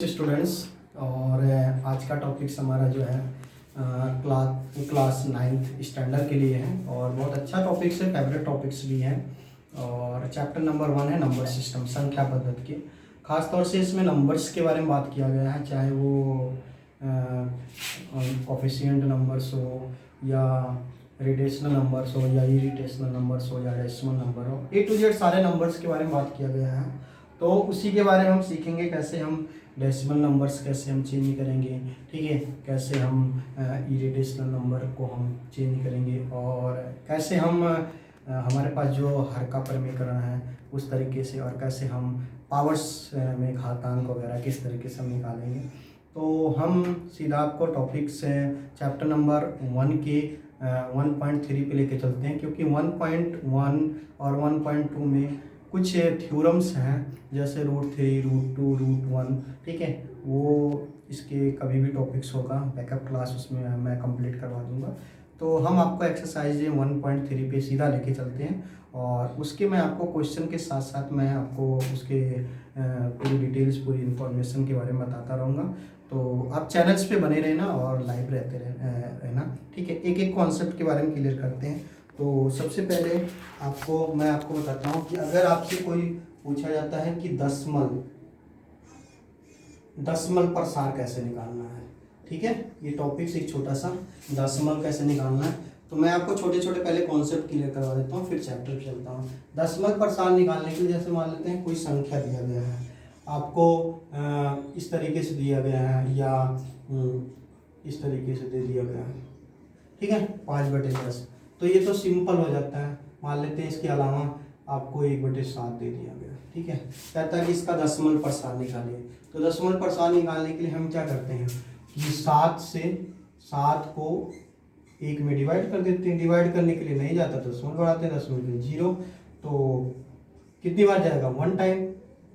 Students और आज का टॉपिक्स हमारा जो है क्लास 9th स्टैंडर्ड के लिए है और बहुत अच्छा टॉपिक्स है, फेवरेट टॉपिक्स भी हैं। और चैप्टर नंबर 1 है नंबर सिस्टम, संख्या पद्धति के। खास तौर से इसमें नंबर्स के बारे में बात किया गया है, चाहे वो कोफिशिएंट नंबर्स हो या रेडिशनल नंबर्स हो या इरिटेशनल नंबर्स हो या डेसिमल नंबर हो, A to Z सारे नंबर्स के बारे में बात किया गया है। तो उसी के बारे में हम सीखेंगे, कैसे हम डेसिमल नंबर्स कैसे हम चेंज करेंगे, ठीक है, कैसे हम इरिटेशनल नंबर को हम चेंज करेंगे और कैसे हम हमारे पास जो हर का प्रमेयकरण है उस तरीके से, और कैसे हम पावर्स में घातांक वगैरह किस तरीके से हम निकालेंगे। तो हम सीधा आपको टॉपिक्स चैप्टर नंबर 1 के 1.3 पे लेके चलते हैं, क्योंकि 1.1 और 1.2 में कुछ थ्योरम्स हैं, जैसे √3, √2, √1, ठीक है। वो इसके कभी भी टॉपिक्स होगा बैकअप क्लास, उसमें मैं कंप्लीट करवा दूंगा। तो हम आपको एक्सरसाइज 1.3 पे सीधा लेके चलते हैं और उसके मैं आपको क्वेश्चन के साथ साथ मैं आपको उसके पूरी डिटेल्स, पूरी इन्फॉर्मेशन के बारे में बताता रहूँगा। तो आप चैनल्स पे बने रहना और लाइव रहते रहना, ठीक है। एक एक कॉन्सेप्ट के बारे में क्लियर करते हैं। तो सबसे पहले मैं आपको बताता हूँ कि अगर आपसे कोई पूछा जाता है कि दशमल पर सार कैसे निकालना है, ठीक है, ये टॉपिक्स एक छोटा सा दशमल कैसे निकालना है, तो मैं आपको छोटे छोटे पहले कॉन्सेप्ट क्लियर करवा देता हूँ, फिर चैप्टर पे चलता हूँ। दशमल पर सार निकालने के लिए जैसे मान लेते हैं कोई संख्या दिया गया है आपको, इस तरीके से दिया गया है या इस तरीके से दे दिया गया है, ठीक है, 5/10। तो ये तो सिंपल हो जाता है। मान लेते हैं इसके अलावा आपको 1/7 दे दिया गया, ठीक है। कहता है कि इसका दशमल प्रसार निकालिए। तो दशमल प्रसार निकालने के लिए हम क्या करते हैं कि 7 को 1 में डिवाइड कर देते हैं। डिवाइड करने के लिए नहीं जाता तो दशमल बढ़ाते हैं, दशमल के 0, तो कितनी बार जाएगा, 1 टाइम।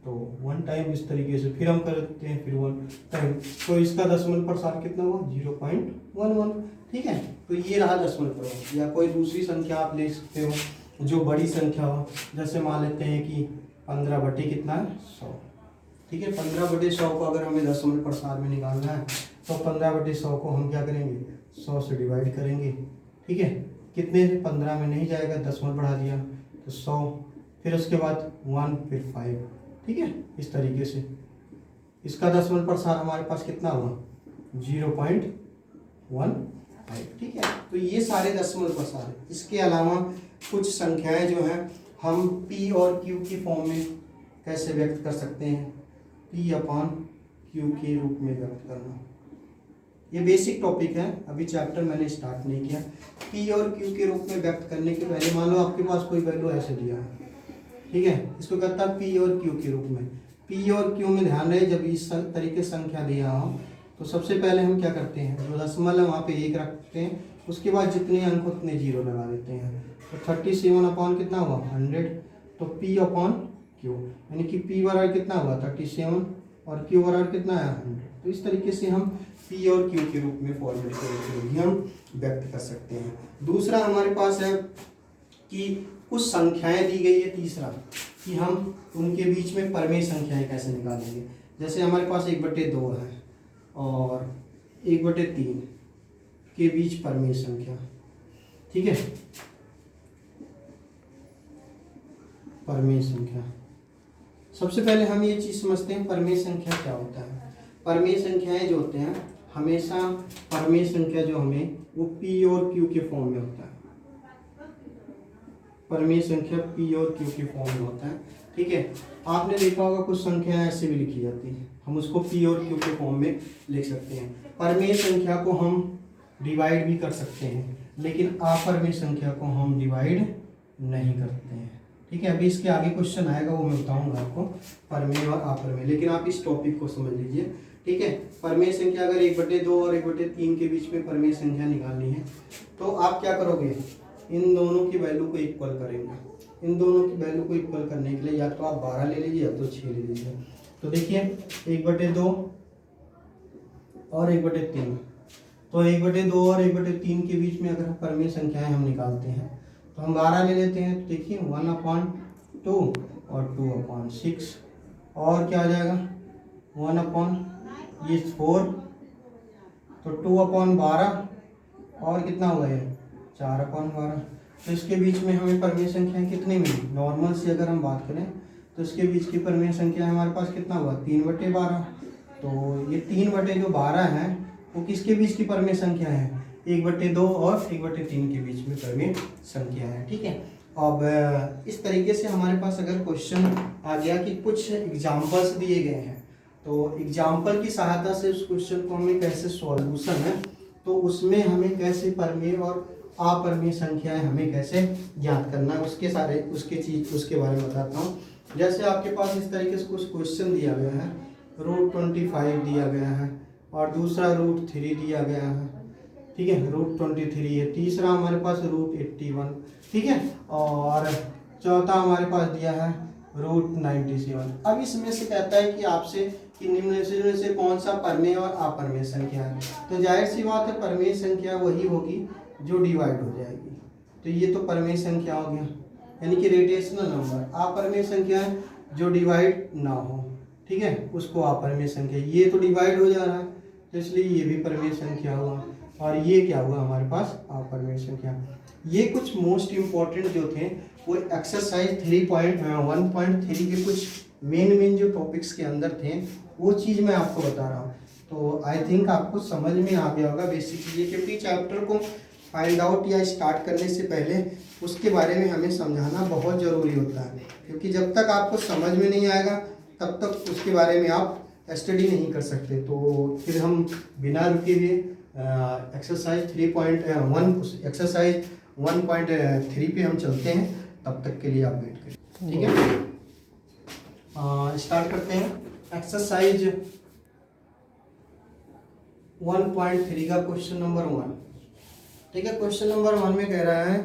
तो 1 टाइम इस तरीके से फिर हम करते हैं, फिर 1 टाइम, तो इसका दशमल प्रसार कितना हुआ, 0.11, ठीक है। तो ये रहा दशमल प्रसार। या कोई दूसरी संख्या आप ले सकते हो जो बड़ी संख्या हो, जैसे मान लेते हैं कि 15/100, ठीक है। 15/100 को अगर हमें दशमल प्रसार में निकालना है तो 15/100 को हम क्या करेंगे, 100 से डिवाइड करेंगे, ठीक है। कितने, 15 में नहीं जाएगा, दशमल बढ़ा दिया तो 100, फिर उसके बाद 1, फिर 5, ठीक है। इस तरीके से इसका दशमल प्रसार हमारे पास कितना हुआ, 0.15, ठीक है। तो ये सारे दशमल प्रसार। इसके अलावा कुछ संख्याएं जो हैं हम P और Q की फॉर्म में कैसे व्यक्त कर सकते हैं, P/Q के रूप में व्यक्त करना। ये बेसिक टॉपिक है, अभी चैप्टर मैंने स्टार्ट नहीं किया। P और Q के रूप में व्यक्त करने के पहले मान लो आपके पास कोई वैल्यू ऐसे दिया है, ठीक है, इसको कहता है P और Q के रूप में। P और Q में ध्यान रहे, जब इस तरीके संख्या दिया हो तो सबसे पहले हम क्या करते हैं, जो दशमल है वहाँ पे 1 रखते हैं, उसके बाद जितने अंक उतने 0 लगा देते हैं। तो 37 अपॉन कितना हुआ, 100, तो P/Q, यानी कि P बराबर कितना हुआ, 37, और Q बराबर कितना है, 100। तो इस तरीके से हम P और Q के रूप में फॉर्मेट करके हम व्यक्त कर सकते हैं। दूसरा हमारे पास है कि कुछ संख्याएं दी गई है, तीसरा कि हम उनके बीच में परमेय संख्याएं कैसे निकालेंगे। जैसे हमारे पास 1/2 है और 1/3 के बीच परमेय संख्या, ठीक है, परमेय संख्या। सबसे पहले हम ये चीज समझते हैं परमेय संख्या क्या होता है। परमेय संख्याएं जो होते हैं, हमेशा परमेय संख्या जो हमें वो P और Q के फॉर्म में होता है। परमेय संख्या P और Q के फॉर्म में होता है, ठीक है। आपने देखा होगा कुछ संख्याएं ऐसे भी लिखी जाती हैं, हम उसको P और Q के फॉर्म में लिख सकते हैं। परमेय संख्या को हम डिवाइड भी कर सकते हैं, लेकिन अपरमेय संख्या को हम डिवाइड नहीं करते हैं, ठीक है। अभी इसके आगे क्वेश्चन आएगा, वो मैं बताऊंगा आपको, परमेय और अपरमेय, लेकिन आप इस टॉपिक को समझ लीजिए, ठीक है। परमेय संख्या अगर 1/2 और 1/3 के बीच में परमेय संख्या निकालनी है तो आप क्या करोगे, इन दोनों की वैल्यू को इक्वल करेंगे। इन दोनों की वैल्यू को इक्वल करने के लिए या तो आप 12 ले लीजिए या तो 6 ले लीजिए। तो देखिए 1/2 और 1/3, तो 1/2 और 1/3 के बीच में अगर परमेय संख्याएं हम निकालते हैं तो हम 12 ले लेते हैं। तो देखिए 1/2 और 2/6, और क्या आ जाएगा, 1/3 ये 4, तो 2/12 और कितना हुआ ये 4/12। तो इसके बीच में हमें परिमेय संख्याएं कितनी मिली? नॉर्मल से अगर हम बात करें तो इसके बीच की परिमेय संख्या हमारे पास कितना हुआ? 3/12। तो ये 3/12 है वो किसके बीच की परिमेय संख्या है? 1/2 और 1/3 के बीच में परिमेय संख्या है। ठीक है, अब इस तरीके से हमारे पास अगर क्वेश्चन आ गया कि कुछ एग्जाम्पल्स दिए गए हैं, तो एग्जाम्पल की सहायता से उस क्वेश्चन को हमें कैसे सॉल्यूशन है, तो उसमें हमें कैसे परिमेय और अपरिमेय संख्याएं हमें कैसे ज्ञात करना है, उसके बारे में बताता हूँ। जैसे आपके पास इस तरीके से कुछ क्वेश्चन दिया गया है, √25 दिया गया है और दूसरा √3 दिया गया है। ठीक है, √23 है, तीसरा हमारे पास √81। ठीक है, और चौथा हमारे पास दिया है √97। अब इसमें से कहता है कि आपसे कि निम्न से कौन सा परिमेय और अपरिमेय संख्या है। तो जाहिर सी बात है परिमेय संख्या वही होगी जो डिवाइड हो जाएगी। तो ये तो परिमेय संख्या हो गया, यानी कि रेडिशनल नंबर। अपरिमेय संख्या है जो डिवाइड ना हो, ठीक है, उसको अपरिमेय संख्या। ये तो डिवाइड हो जा रहा है तो इसलिए ये भी परिमेय संख्या हुआ, और ये क्या हुआ हमारे पास? अपरिमेय संख्या। ये कुछ मोस्ट इम्पॉर्टेंट जो थे वो एक्सरसाइज 3.1.3 के कुछ मेन जो टॉपिक्स के अंदर थे वो चीज़ मैं आपको बता रहा हूँ। तो आई थिंक आपको समझ में आ गया होगा बेसिकली, क्योंकि चैप्टर को फाइंड आउट या स्टार्ट करने से पहले उसके बारे में हमें समझाना बहुत ज़रूरी होता है, क्योंकि जब तक आपको समझ में नहीं आएगा तब तक उसके बारे में आप स्टडी नहीं कर सकते। तो फिर हम बिना रुके हुए एक्सरसाइज 1.3 पे हम चलते हैं, तब तक के लिए आप वेट करें। ठीक है, स्टार्ट करते हैं एक्सरसाइज 1.3 का क्वेश्चन नंबर 1। ठीक है, क्वेश्चन नंबर 1 में कह रहा है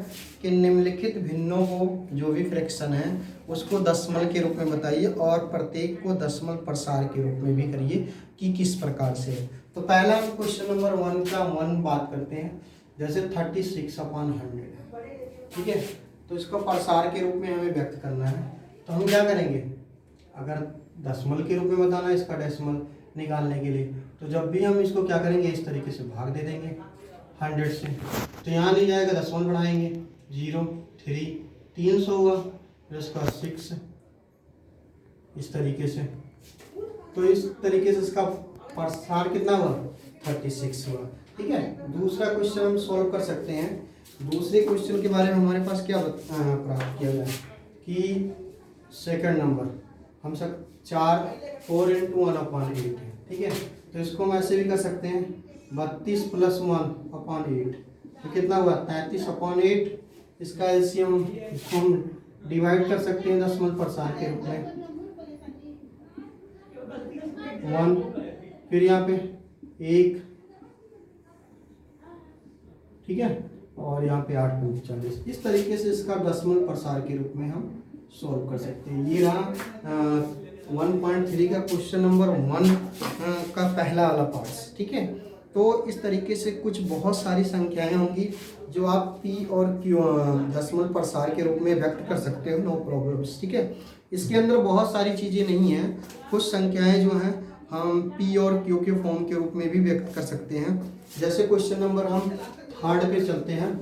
कि निम्नलिखित भिन्नों को जो भी फ्रैक्शन है उसको दशमलव के रूप में बताइए और प्रत्येक को दशमलव प्रसार के रूप में भी करिए कि किस प्रकार से। तो पहला हम क्वेश्चन नंबर 1 का 1 बात करते हैं। जैसे 36/100 है, ठीक है, तो इसको प्रसार के रूप में हमें व्यक्त करना है। तो हम क्या करेंगे, अगर दशमलव के रूप में बताना है इसका डेसिमल निकालने के लिए, तो जब भी हम इसको क्या करेंगे, इस तरीके से भाग दे देंगे 100 से। तो यहाँ नहीं जाएगा, दशमलव बढ़ाएंगे 0 3 300 हुआ, फिर इसका 6 इस तरीके से। तो इस तरीके से इसका प्रसार कितना हुआ? 36 हुआ। ठीक है, दूसरा क्वेश्चन हम सॉल्व कर सकते हैं। दूसरे क्वेश्चन के बारे में हमारे पास क्या प्राप्त किया गया कि सेकंड नंबर हम सब 4 × 1/8 है। ठीक है, तो इसको हम ऐसे भी कर सकते हैं 32 + 1/8, तो कितना हुआ? 33/8। इसका एलसीएम इसको हम डिवाइड कर सकते हैं दशमलव प्रसार के रूप में 1, फिर यहाँ पे 1, ठीक है, और यहाँ पे 8 × 40। इस तरीके से इसका दशमलव प्रसार के रूप में हम सॉल्व कर सकते हैं। ये रहा 1.3 का क्वेश्चन नंबर 1 का पहला वाला पार्ट। ठीक है, तो इस तरीके से कुछ बहुत सारी संख्याएं होंगी जो आप P और Q दशमलव प्रसार के रूप में व्यक्त कर सकते हो, नो प्रॉब्लम्स। ठीक है, इसके अंदर बहुत सारी चीज़ें नहीं हैं, कुछ संख्याएं जो हैं हम P और Q के फॉर्म के रूप में भी व्यक्त कर सकते हैं। जैसे क्वेश्चन नंबर हम 3 पे चलते हैं।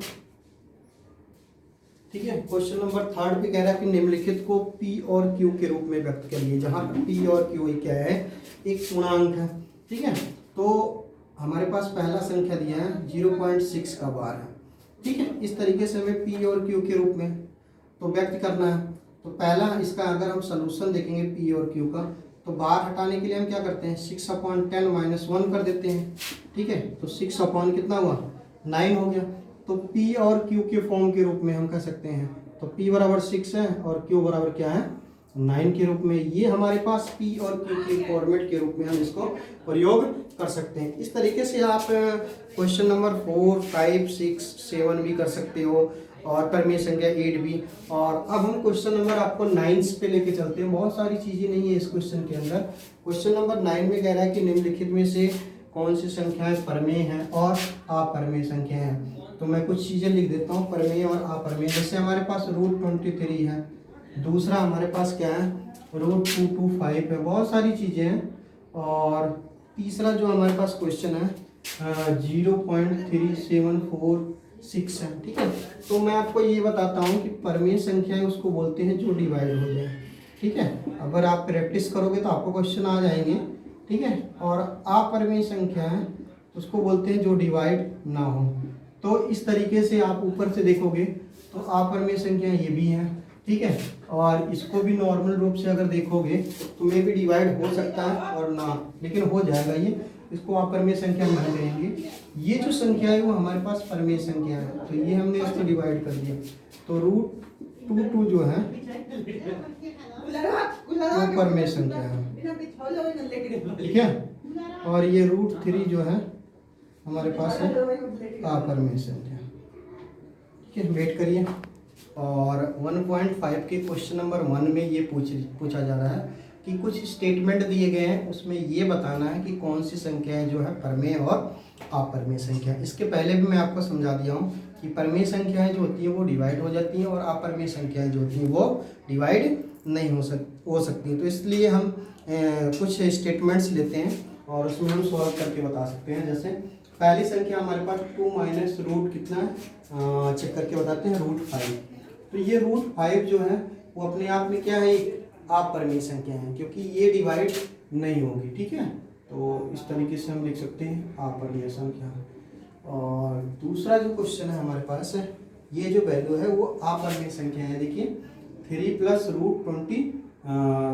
ठीक है, क्वेश्चन नंबर 3 पे कह रहा है कि निम्नलिखित को P और Q के रूप में व्यक्त करिए, जहाँ P और Q क्या है? एक पूर्णांक है। ठीक है, तो हमारे पास पहला संख्या दिया है 0.6 का बार है। ठीक है, इस तरीके से हमें P और Q के रूप में तो व्यक्त करना है। तो पहला इसका अगर हम सलूशन देखेंगे P और Q का, तो बार हटाने के लिए हम क्या करते हैं 6/10 - 1 कर देते हैं। ठीक है, तो 6 कितना हुआ? 9 हो गया। तो P और Q के फॉर्म के रूप में हम कह सकते हैं, तो P बराबर 6 है और Q बराबर क्या है? 9 के रूप में। ये हमारे पास P और Q के फॉर्मेट के रूप में हम इसको प्रयोग कर सकते हैं। इस तरीके से आप क्वेश्चन नंबर 4, 5, 6, 7 भी कर सकते हो, और परिमेय संख्या 8 भी। और अब हम क्वेश्चन नंबर आपको 9 पे लेके चलते हैं। बहुत सारी चीज़ें नहीं है इस क्वेश्चन के अंदर। क्वेश्चन नंबर 9 में कह रहा है कि निम्नलिखित में से कौन सी संख्याएं परिमेय हैं और अपरिमेय संख्या हैं। तो मैं कुछ चीज़ें लिख देता हूँ परिमेय और अपरिमेय। जैसे हमारे पास √23 है, दूसरा हमारे पास क्या है? √225 है। बहुत सारी चीज़ें हैं, और तीसरा जो हमारे पास क्वेश्चन है 0.3746 है, ठीक है। तो मैं आपको ये बताता हूँ कि परमेय संख्या है उसको बोलते हैं जो डिवाइड हो जाए, ठीक है। अगर आप प्रैक्टिस करोगे तो आपको क्वेश्चन आ जाएंगे, ठीक है। और अपरमेय संख्या है उसको बोलते हैं जो डिवाइड ना हो। तो इस तरीके से आप ऊपर से देखोगे तो अपरमेय संख्या ये भी है, ठीक है। और इसको भी नॉर्मल रूप से अगर देखोगे तो मे भी डिवाइड हो सकता है और ना, लेकिन हो जाएगा ये, इसको अपरमेय संख्या नहीं कहेंगे। ये जो संख्या है वो हमारे पास परमेय संख्या है, तो ये हमने इसको डिवाइड कर दिया। तो √2 जो है वो परमेय संख्या है, ठीक है। और ये √3 जो है हमारे पास है अपरमेय संख्या, ठीक है। वेट करिए। और 1.5 के क्वेश्चन नंबर 1 में ये पूछा जा रहा है कि कुछ स्टेटमेंट दिए गए हैं, उसमें ये बताना है कि कौन सी संख्याएं जो है परमेय और अपरमेय संख्या। इसके पहले भी मैं आपको समझा दिया हूँ कि परमेय संख्याएं जो होती हैं वो डिवाइड हो जाती हैं और अपरमेय संख्याएं जो होती हैं वो डिवाइड नहीं हो सकती हैं। तो इसलिए हम कुछ स्टेटमेंट्स लेते हैं और उसमें हम सॉल्व करके बता सकते हैं। जैसे पहली संख्या हमारे पास 2 माइनस रूट कितना है, चेक करके बताते हैं, √5। तो ये √5 जो है वो अपने आप में क्या है, एक अपरमेय संख्या है, क्योंकि ये डिवाइड नहीं होगी, ठीक है। तो इस तरीके से हम लिख सकते हैं अपरमेय संख्या। और दूसरा जो क्वेश्चन है हमारे पास है, ये जो वैल्यू है वो अपरमेय संख्या है। देखिए 3 + √20,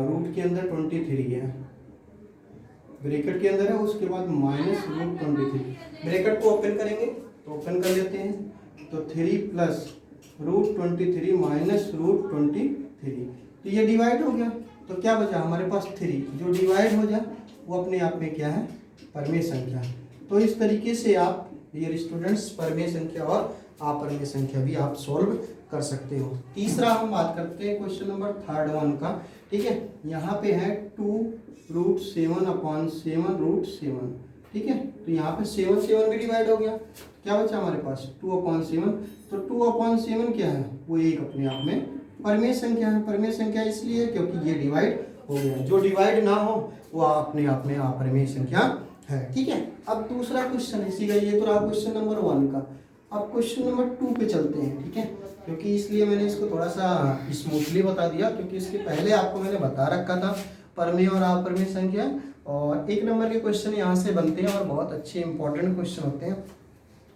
रूट के अंदर 23 है, ब्रैकेट के अंदर है, उसके बाद -√23। ब्रैकेट को ओपन करेंगे तो ओपन कर लेते हैं, तो 3 + √23 -√23, तो ये डिवाइड हो गया। तो क्या बचा हमारे पास 3, जो डिवाइड हो जाए वो अपने आप में क्या है, परमेय संख्या। तो इस तरीके से आप डियर स्टूडेंट्स परमेय संख्या और अपरमेय संख्या भी आप सॉल्व कर सकते हो। तीसरा हम बात करते हैं क्वेश्चन नंबर 3 का, ठीक है। यहाँ पे है 2√7/7, ठीक है। तो यहाँ पे 7 भी डिवाइड हो गया, क्या बचा हमारे पास 2/7। तो 2/7 क्या है, वो एक अपने आप में परमेय संख्या है। परमेय संख्या इसलिए क्योंकि ये डिवाइड हो गया, जो डिवाइड ना हो वो अपने आप में अपरमेय संख्या है, ठीक है। अब दूसरा क्वेश्चन इसी का, ये तो रहा क्वेश्चन नंबर 1 का। अब क्वेश्चन नंबर 2 पे चलते हैं, ठीक है। क्योंकि इसलिए मैंने इसको थोड़ा सा स्मूथली बता दिया, क्योंकि इसके पहले आपको मैंने बता रखा था परमेय और अपरमेय संख्या। और 1 नंबर के क्वेश्चन यहाँ से बनते हैं और बहुत अच्छे इंपॉर्टेंट क्वेश्चन होते हैं।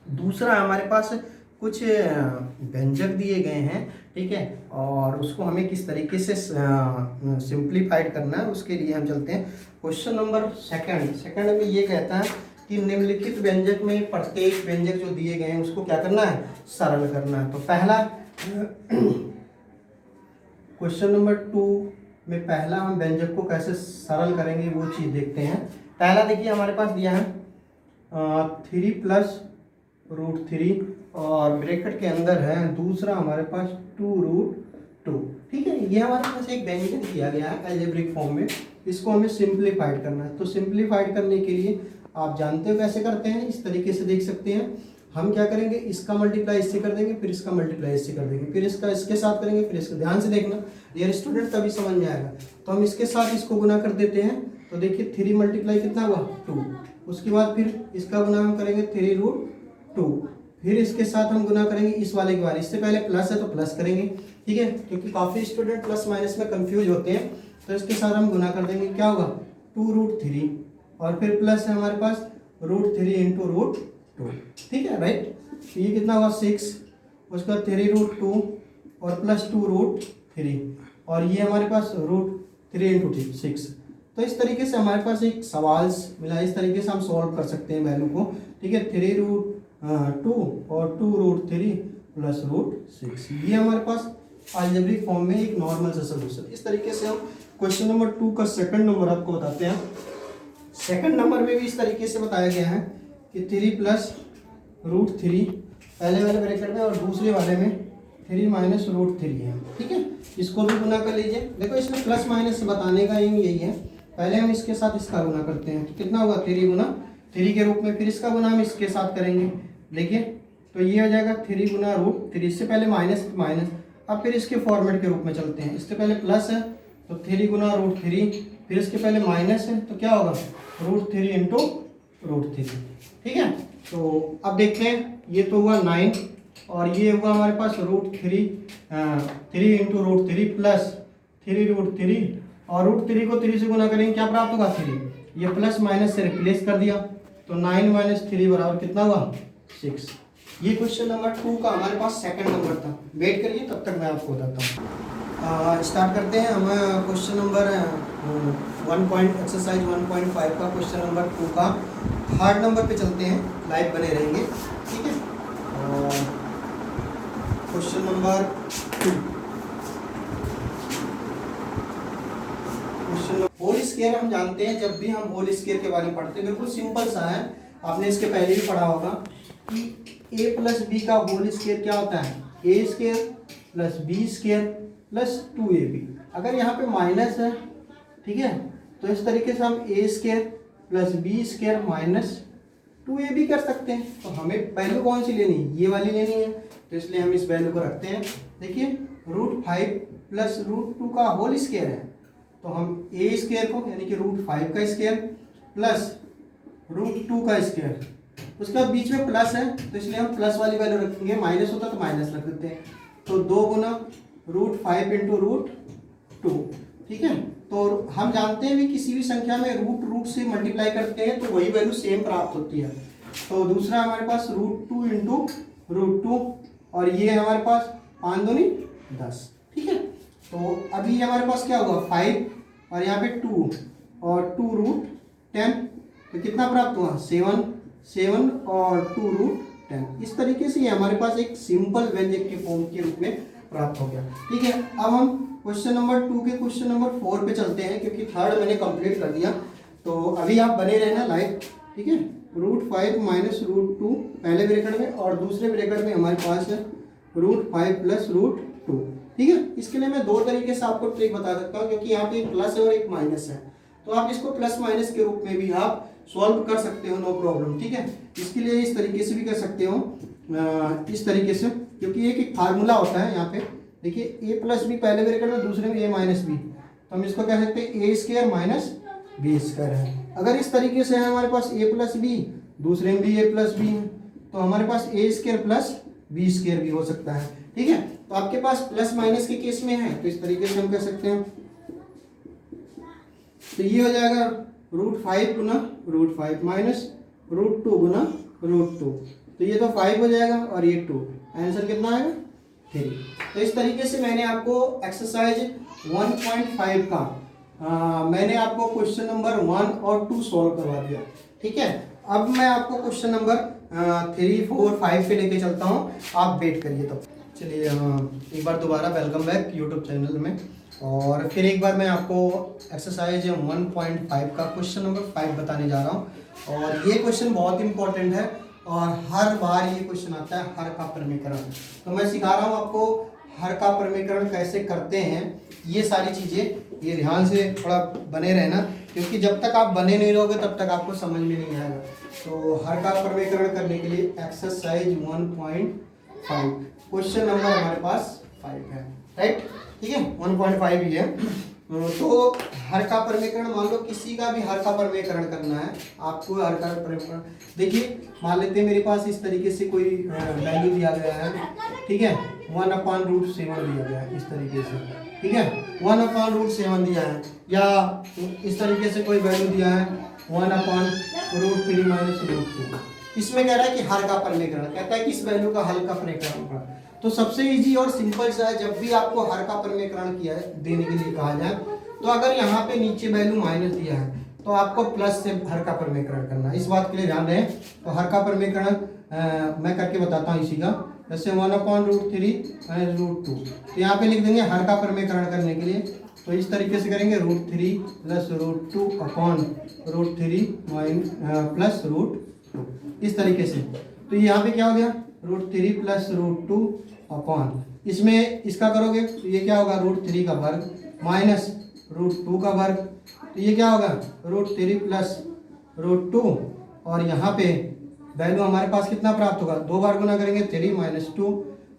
दूसरा हमारे पास कुछ व्यंजक दिए गए हैं, ठीक है, और उसको हमें किस तरीके से सिंप्लीफाइड करना है, उसके लिए हम चलते हैं क्वेश्चन नंबर सेकंड में ये कहता है कि निम्नलिखित व्यंजक में प्रत्येक व्यंजक जो दिए गए हैं उसको क्या करना है, सरल करना है। तो पहला क्वेश्चन नंबर 2 में पहला हम व्यंजक को कैसे सरल करेंगे वो चीज़ देखते हैं। पहला देखिए हमारे पास दिया है 3 + √3 और ब्रैकेट के अंदर है दूसरा हमारे पास 2√2, ठीक है। ये हमारे पास एक व्यंजक दिया गया है अलजेब्रिक फॉर्म में, इसको हमें सिंप्लीफाइड करना है। तो सिंप्लीफाइड करने के लिए आप जानते हो कैसे करते हैं, इस तरीके से देख सकते हैं। हम क्या करेंगे, इसका मल्टीप्लाई इससे कर देंगे, फिर इसका मल्टीप्लाई इससे कर देंगे, फिर इसका इसके साथ करेंगे, फिर इसका, ध्यान से देखना डियर स्टूडेंट तभी समझ में आएगा। तो हम इसके साथ इसको गुना कर देते हैं, तो देखिए 3 × कितना हुआ 2, उसके बाद फिर इसका गुना हम करेंगे 3√2, फिर इसके साथ हम गुना करेंगे इस वाले के बाद, इससे पहले प्लस है तो प्लस करेंगे, ठीक है, क्योंकि काफ़ी स्टूडेंट प्लस माइनस में कंफ्यूज होते हैं। तो इसके साथ हम गुना कर देंगे, क्या होगा 2√3 और फिर प्लस है हमारे पास √3 × √2, ठीक है, राइट। तो ये कितना हुआ 6, उसके बाद 3√2 और प्लस 2√3 और ये हमारे पास √3 × 6। तो इस तरीके से हमारे पास एक सवाल मिला, इस तरीके से हम सॉल्व कर सकते हैं वैल्यू को, ठीक है। 3√2 और 2√3 प्लस √6, ये हमारे पास अलजेब्रिक फॉर्म में एक नॉर्मल सा सोल्यूशन। इस तरीके से हम क्वेश्चन नंबर 2 का सेकंड नंबर आपको बताते हैं। सेकंड नंबर में भी इस तरीके से बताया गया है कि 3 + √3 पहले वाले ब्रैकेट में और दूसरे वाले में 3 - √3 है, ठीक है। इसको भी गुना कर लीजिए। देखो इसमें प्लस माइनस बताने का यही है, पहले हम इसके साथ इसका गुना करते हैं, तो कितना होगा 3 × 3 के रूप में, फिर इसका गुना हम इसके साथ करेंगे, देखिए तो ये हो जाएगा 3 × √3, इससे पहले माइनस, अब फिर इसके फॉर्मेट के रूप में चलते हैं, इससे पहले प्लस है तो 3 × √3 फिर इसके पहले माइनस है, तो क्या होगा √3 इंटू √3, ठीक है। तो अब देखते हैं, ये तो हुआ 9 और ये हुआ हमारे पास √3 इंटू √3 प्लस 3 √3 और √3 को 3 से गुना करेंगे, क्या प्राप्त होगा 3, ये प्लस माइनस से रिप्लेस कर दिया, तो 9 - 3 बराबर कितना हुआ 6। ये क्वेश्चन नंबर 2 का हमारे पास सेकंड नंबर था। वेट करिए, तब तक मैं आपको बताता हूँ। स्टार्ट करते हैं हम क्वेश्चन नंबर 1 एक्सरसाइज 1.5 का क्वेश्चन नंबर 2 का थर्ड नंबर पे चलते हैं, लाइव बने रहेंगे, ठीक है। क्वेश्चन नंबर 2, होल स्क्वायर हम जानते हैं, जब भी हम होल स्क्वायर के बारे में पढ़ते हैं बिल्कुल सिंपल सा है, आपने इसके पहले भी पढ़ा होगा कि a प्लस बी का होल स्क्वायर क्या होता है, a square plus B square plus 2ab। अगर यहाँ पे माइनस है, ठीक है, तो इस तरीके से हम a square plus B square minus 2ab कर सकते हैं। तो हमें वैल्यू कौन सी लेनी है, ये वाली लेनी है, तो इसलिए हम इस वैल्यू को रखते हैं। देखिए √5 प्लस √2 का होल स्क्वायर है, तो हम a स्क्वायर को यानी कि √5 का स्क्वायर प्लस √2 का स्क्वायर, उसके बाद बीच में प्लस है तो इसलिए हम प्लस वाली वैल्यू रखेंगे, माइनस होता तो माइनस रख देते हैं। तो 2 गुना √5 इंटू √2, ठीक है। तो हम जानते हैं भी किसी भी संख्या में रूट से मल्टीप्लाई करते हैं तो वही वैल्यू सेम प्राप्त होती है। तो दूसरा हमारे पास √2 इंटू √2 और ये हमारे पास 5 दूनी 10, ठीक है। तो अभी हमारे पास क्या होगा 5 और यहाँ पे 2 और 2√10, तो कितना प्राप्त हुआ 7 और 2√10। इस तरीके से ये हमारे पास एक सिंपल व्यंजक के फॉर्म के रूप में प्राप्त हो गया, ठीक है। अब हम क्वेश्चन नंबर 2 के क्वेश्चन नंबर 4 पे चलते हैं, क्योंकि थर्ड मैंने कंप्लीट कर दिया। तो अभी आप बने रहना लाइव, ठीक है। √5 माइनस √2 पहले ब्रैकेट में और दूसरे ब्रैकेट में हमारे पास है √5 प्लस √2, ठीक है। इसके लिए मैं दो तरीके से आपको ट्रिक बता सकता हूँ, क्योंकि यहाँ पे एक प्लस है और एक माइनस है, तो आप इसको प्लस माइनस के रूप में भी आप सॉल्व कर सकते हो, नो प्रॉब्लम, ठीक है। इसके लिए इस तरीके से भी कर सकते हो, इस तरीके से, क्योंकि एक फार्मूला होता है यहाँ पे। देखिए a प्लस बी पहले ब्रैकेट में, दूसरे में a माइनस बी, तो हम इसको कह सकते हैं a square minus B square है। अगर इस तरीके से है हमारे पास a प्लस बी, दूसरे में भी a प्लस बी है, तो हमारे पास a square plus B square भी हो सकता है, ठीक है। तो आपके पास प्लस माइनस के केस में है तो इस तरीके से हम कह सकते हैं। तो ये हो जाएगा √5 गुना √5 माइनस √2 गुना √2, तो ये तो 5 हो जाएगा और ये 2, आंसर कितना आएगा 3। तो इस तरीके से मैंने आपको एक्सरसाइज 1.5 का मैंने आपको क्वेश्चन नंबर 1 और 2 सॉल्व करवा दिया, ठीक है। अब मैं आपको क्वेश्चन नंबर 3, 4, 5 पे लेके चलता हूँ, आप वेट करिए। तो चलिए एक बार दोबारा वेलकम बैक यूट्यूब चैनल में, और फिर एक बार मैं आपको एक्सरसाइज 1.5 का क्वेश्चन नंबर 5 बताने जा रहा हूँ। और ये क्वेश्चन बहुत इंपॉर्टेंट है और हर बार ये क्वेश्चन आता है, हर का प्रमेयकरण। तो मैं सिखा रहा हूँ आपको हर का प्रमेयकरण कैसे करते हैं, ये सारी चीज़ें, ये ध्यान से थोड़ा बने रहना, क्योंकि जब तक आप बने नहीं रहोगे तब तक आपको समझ में नहीं आएगा। तो हर का प्रमेयकरण करने के लिए एक्सरसाइज 1.5 क्वेश्चन नंबर हमारे पास 5 है, राइट, ठीक है, 1.5 ही है। तो हर का प्रमेयकरण, मान लो किसी का भी हर का प्रमेयकरण करना है आपको, हर का प्रमेयकरण, देखिए मान लेते हैं मेरे पास इस तरीके से कोई वैल्यू दिया गया है, ठीक है, 1/√7 दिया गया है इस तरीके से, ठीक है, 1/√7 दिया है, या इस तरीके से कोई वैल्यू दिया है 1/√3 माइनस √2। इसमें कह रहा है कि हर का प्रमेयकरण, कहता है कि इस वैल्यू का हल का प्रमेयकरण होगा। तो सबसे इजी और सिंपल सा है, जब भी आपको हर का प्रमेयकरण किया है देने के लिए कहा जाए, तो अगर यहाँ पे नीचे वैल्यू माइनस दिया है तो आपको प्लस से हर का प्रमेयकरण करना है, इस बात के लिए ध्यान रहे। तो हर का प्रमेयकरण मैं करके बताता हूँ इसी का, जैसे 1/√3 माइनस √2, तो यहाँ पे लिख देंगे हर का प्रमेयकरण करने के लिए। तो इस तरीके से करेंगे √3 प्लस √2 अपॉन √3 प्लस √2, इस तरीके से। तो यहाँ पे क्या हो गया √3 प्लस √2 अपॉन, इसमें इसका करोगे तो ये क्या होगा √3 का वर्ग माइनस √2 का वर्ग, तो ये क्या होगा √3 प्लस √2, और यहाँ पे वैल्यू हमारे पास कितना प्राप्त होगा, 2 बार गुना करेंगे 3 माइनस 2,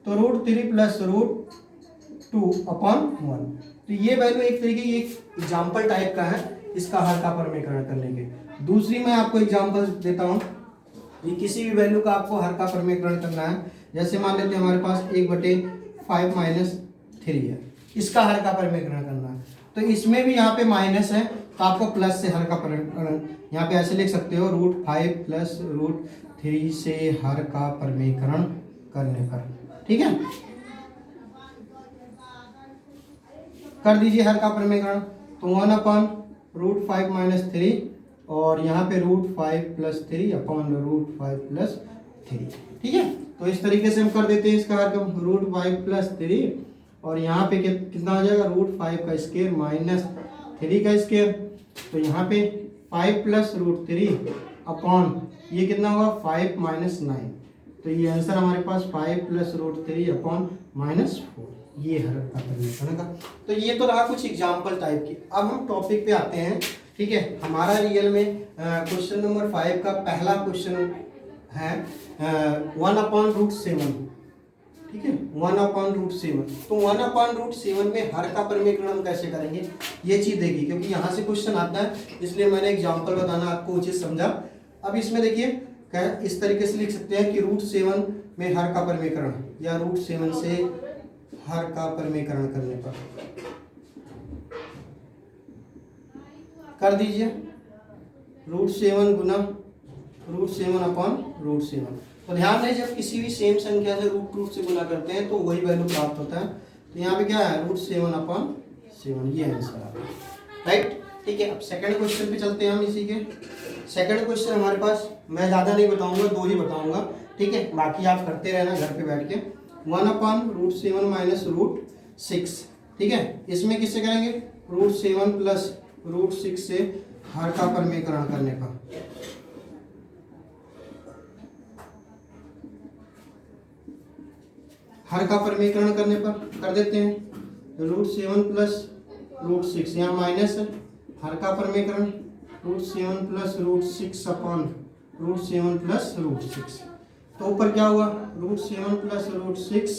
तो √3 प्लस √2 अपॉन 1। तो ये वैल्यू एक तरीके की एक एग्जाम्पल टाइप का है, इसका हर का परमीकरण करने के। दूसरी मैं आपको एग्जांपल देता हूँ कि किसी भी वैल्यू का आपको हर का परमीकरण करना है, जैसे मान लेते हैं हमारे पास 1/5 - 3 है, इसका हर का परमीकरण करना है। तो इसमें भी यहाँ पे माइनस है तो आपको प्लस से हर का परमीकरण, यहाँ पे ऐसे लिख सकते हो √5 + √3 से हर का परमीकरण करने पर, ठीक है। कर दीजिए हर का परमीकरण, तो 1/√5 - 3 और यहाँ पे √5 + 3 अपॉन √5 + 3, ठीक है। तो इस तरीके से हम कर देते हैं इसका हर का √5 + 3 और यहाँ पे कितना आ जाएगा √5 का स्क्वायर माइनस 3 का स्क्वायर, तो यहाँ पे 5 + √3 अपॉन ये कितना होगा 5 - 9, तो ये आंसर हमारे पास 5 + √3 अपॉन -4, ये हर का परमीकरण का। तो ये तो रहा कुछ एग्जाम्पल टाइप की। अब हम टॉपिक पे आते हैं, ठीक है। हमारा रियल में क्वेश्चन नंबर 5 का पहला क्वेश्चन है 1/√7, ठीक है, 1/√7। तो 1/√7 में हर का परमीकरण हम कैसे करेंगे ये चीज देखिए, क्योंकि यहाँ से क्वेश्चन आता है इसलिए मैंने एग्जाम्पल बताना आपको उचित समझा। अब इसमें देखिए इस तरीके से लिख सकते हैं कि √7 में हर का परमीकरण या √7 से हर का परमीकरण करने पर कर दीजिए √7 गुना √7/√7। तो ध्यान रहे जब किसी भी सेम संख्या से √2 से गुना करते हैं तो वही वैल्यू प्राप्त होता है। तो यहाँ पे क्या है √7/7, ये आंसर आ गया, राइट, ठीक है। अब सेकंड क्वेश्चन पे चलते हैं हम इसी के। सेकंड क्वेश्चन हमारे पास मैं ज़्यादा नहीं बताऊंगा, 2 ही बताऊंगा, ठीक है, बाकी आप करते रहना घर पे बैठ के। 1/√7 - √6, ठीक है, इसमें किससे करेंगे √7 + √6 से हर का परमीकरण करने का। हर का परमीकरण करने पर कर देते हैं √7 + √6, यहाँ माइनस है, हर का परमीकरण √7 + √6 अपॉन √7 + √6। तो ऊपर क्या हुआ √7 + √6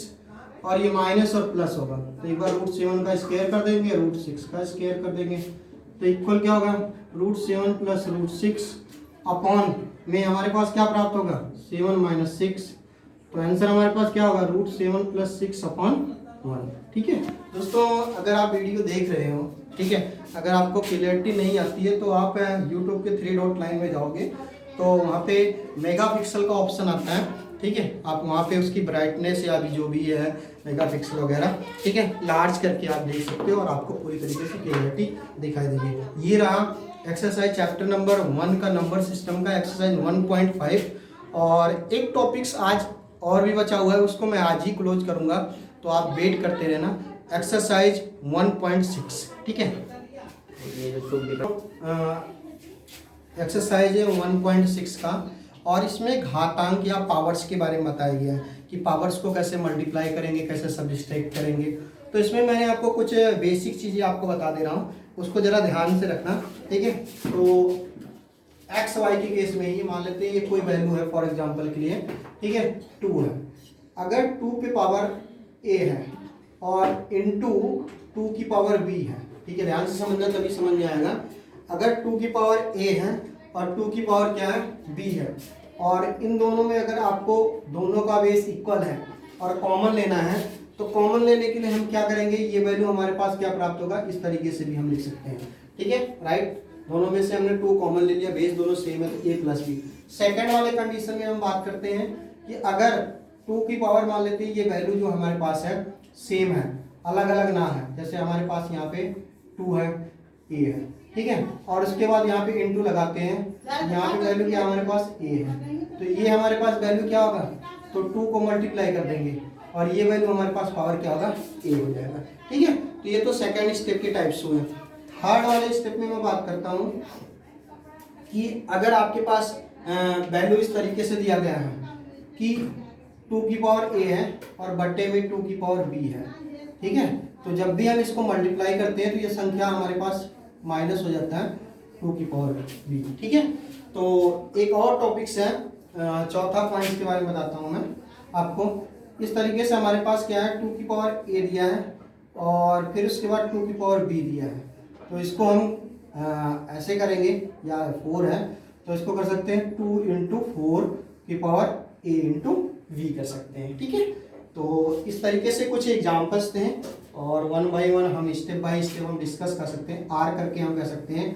और ये माइनस और प्लस होगा, तो एक बार √7 का स्क्वायर कर देंगे, √6 का स्क्वायर कर देंगे, तो इक्वल क्या होगा √7 + √6 अपॉन में हमारे पास क्या प्राप्त होगा 7 - 6, तो आंसर हमारे पास क्या होगा √7 + 6 अपॉन 1, ठीक है। दोस्तों अगर आप वीडियो देख रहे हो, ठीक है, अगर आपको क्लियरिटी नहीं आती है तो आप यूट्यूब के 3 डॉट लाइन में जाओगे तो वहाँ पे मेगापिक्सल का ऑप्शन आता है, ठीक है, आप वहाँ पे उसकी ब्राइटनेस या भी जो भी है मेगापिक्सल वगैरह, ठीक है, लार्ज करके आप देख सकते हो और आपको पूरी तरीके से क्लियरिटी दिखाई देगी। ये रहा एक्सरसाइज चैप्टर नंबर 1 का नंबर सिस्टम का एक्सरसाइज 1.5, और एक टॉपिक्स आज और भी बचा हुआ है उसको मैं आज ही क्लोज करूँगा, तो आप वेट करते रहना। एक्सरसाइज 1.6, ठीक है, एक्सरसाइज है 1.6 का, और इसमें घातांक या पावर्स के बारे में बताया गया है कि पावर्स को कैसे मल्टीप्लाई करेंगे, कैसे सब्ट्रैक्ट करेंगे। तो इसमें मैंने आपको कुछ बेसिक चीज़ें आपको बता दे रहा हूँ, उसको ज़रा ध्यान से रखना, ठीक है। तो एक्स वाई के केस में ही मान लेते हैं ये कोई वैल्यू है फॉर एग्जांपल के लिए, ठीक है, 2 है। अगर 2 पे पावर a है और इनटू 2 की पावर b है, ठीक है, ध्यान से समझना तभी समझ में आएगा। अगर 2 की पावर a है और 2 की पावर क्या है b है, और इन दोनों में अगर आपको दोनों का बेस इक्वल है और कॉमन लेना है, तो कॉमन लेने के लिए हम क्या करेंगे, ये वैल्यू हमारे पास क्या प्राप्त होगा, इस तरीके से भी हम लिख सकते हैं, ठीक है, राइट। दोनों में से हमने 2 कॉमन ले लिया, बेस दोनों सेम है तो a + b। सेकंड वाले कंडीशन में हम बात करते हैं कि अगर 2 की पावर मान लेते हैं ये वैल्यू जो हमारे पास है सेम है, अलग अलग ना है, जैसे हमारे पास यहाँ पे 2 है, a है, ठीक है, और उसके बाद यहाँ पे इनटू लगाते हैं, यहाँ पे वैल्यू क्या हमारे पास a है, तो ये हमारे पास वैल्यू क्या होगा, तो 2 को मल्टीप्लाई कर देंगे और ये वैल्यू हमारे पास पावर क्या होगा a हो जाएगा, ठीक है। तो ये तो सेकंड स्टेप के टाइप्स हुए। थर्ड वाले स्टेप में मैं बात करता हूँ कि अगर आपके पास वैल्यू इस तरीके से दिया गया है कि 2 की पावर a है और बट्टे में 2 की पावर b है, ठीक है, तो जब भी हम इसको मल्टीप्लाई करते हैं तो ये संख्या हमारे पास माइनस हो जाता है 2 की पावर b, ठीक है। तो एक और टॉपिक्स है, चौथा पॉइंट के बारे में बताता हूँ मैं आपको। इस तरीके से हमारे पास क्या है 2 की पावर a दिया है और फिर उसके बाद 2 की पावर b दिया है, तो इसको हम ऐसे करेंगे या 4 है तो इसको कर सकते हैं 2 इंटू 4 की पावर a इंटू वी कर सकते हैं, ठीक है। तो इस तरीके से कुछ एग्जाम्पल्स थे और वन बाय वन हम स्टेप बाय स्टेप हम डिस्कस कर सकते हैं। आर करके हम कह सकते हैं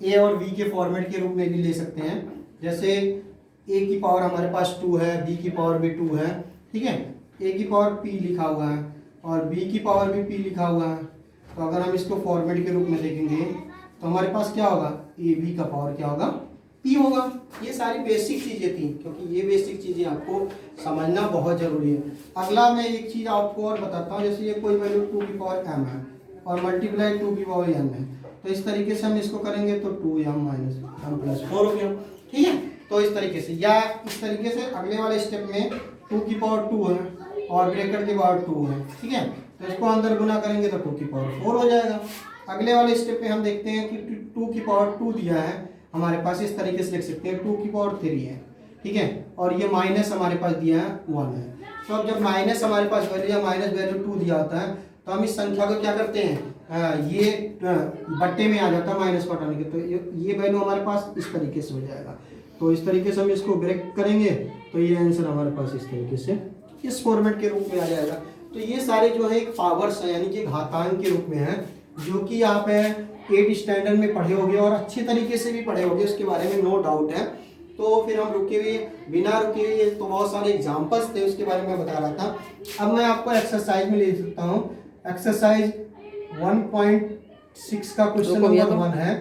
ए और वी के फॉर्मेट के रूप में भी ले सकते हैं। जैसे ए की पावर हमारे पास 2 है, बी की पावर भी 2 है, ठीक है। ए की पावर p लिखा हुआ है और बी की पावर भी p लिखा हुआ है। तो अगर हम इसको फॉर्मेट के रूप में देखेंगे तो हमारे पास क्या होगा, ए बी का पावर क्या होगा, p होगा। ये सारी बेसिक चीज़ें थी, क्योंकि ये बेसिक चीज़ें आपको समझना बहुत ज़रूरी है। अगला मैं एक चीज़ आपको और बताता हूँ, जैसे ये कोई वैल्यू 2 की पावर m है और मल्टीप्लाई 2 की पावर n है, तो इस तरीके से हम इसको करेंगे तो 2m माइनस m प्लस 4 हो गया, ठीक है। तो इस तरीके से, या इस तरीके से अगले वाले स्टेप में 2 की पावर 2 है और ब्रैकेट की पावर 2 है, ठीक है। तो इसको अंदर गुना करेंगे तो 2 की पावर 4 हो जाएगा। अगले वाले स्टेप में हम देखते हैं कि 2 की पावर 2 दिया है हमारे पास, इस तरीके से लिख सकते हैं 2 की पावर 3 है, ठीक है। और ये माइनस हमारे पास दिया है 1 है। तो अब जब माइनस हमारे पास वैल्यू या माइनस वैल्यू 2 दिया होता है तो हम इस संख्या को क्या करते हैं, ये बट्टे में आ जाता है माइनस को हटाने के, तो ये वैल्यू हमारे पास इस तरीके से हो जाएगा। तो इस तरीके से हम इसको ब्रेक करेंगे तो ये आंसर हमारे पास इस तरीके से इस फॉर्मेट के रूप में आ जाएगा। तो ये सारे जो है एक पावर्स है, यानी कि घातांक के रूप में है, जो कि आप 8 स्टैंडर्ड में पढ़े होंगे और अच्छी तरीके से भी पढ़े होंगे, उसके बारे में नो डाउट है। तो फिर हम रुके हुए बिना रुके हुए तो बहुत सारे एग्जाम्पल्स थे, उसके बारे में बता रहा था। अब मैं आपको एक्सरसाइज में ले सकता हूँ। एक्सरसाइज 1.6 का क्वेश्चन नंबर 1 है।